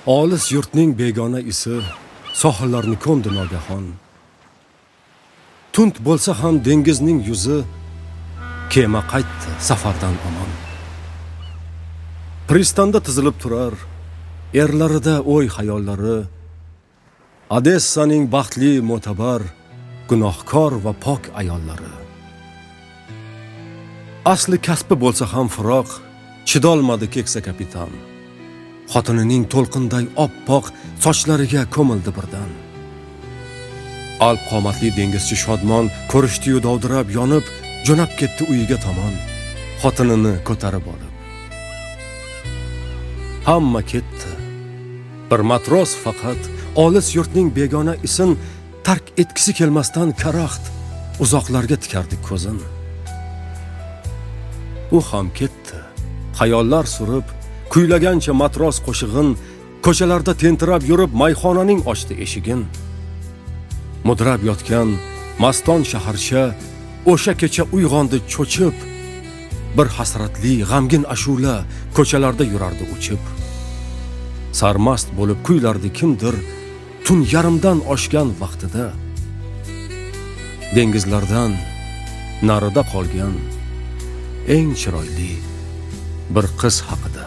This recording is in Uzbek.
Olis yurtning begona isi sohillarni ko'mdi nogahon. Tund bo'lsa ham dengizning yuzi, kema qaytdi safardan omon. Pristanda tizilib turar erlarida o'y xayollari, Odessaning baxtli mo'tabar, gunohkor va pok ayollari. Asli kasbi bo'lsa ham firoq, chidolmadi keksa kapitan. Xotinining to'lqinday oppoq sochlariga ko'mildi birdan. Alp qomatli dengizchi Shodmon ko'rishdi-yu dovdirab yonib, jo'nab ketdi uyiga tomon, xotinini ko'tarib olib. Hamma ketdi. Bir matros faqat olis yurtning begona isin tark etkisi kelmasdan karaxt uzoqlarga tikardi ko'zin. U ham ketdi. Xayollar surib, kuylagancha matros qo'shig'in, ko'chalarda tentirab yurib mayxonaning ochdi eshigin. Mudrab yotgan maston shaharcha o'sha kecha uyg'ondi cho'chib, bir hasratli g'amgin ashula ko'chalarda yurardi uchib. Sarmast bo'lib kuylardi kimdir tun yarimdan oshgan vaqtida. Dengizlardan narida qolgan eng chiroyli bir qiz haqida.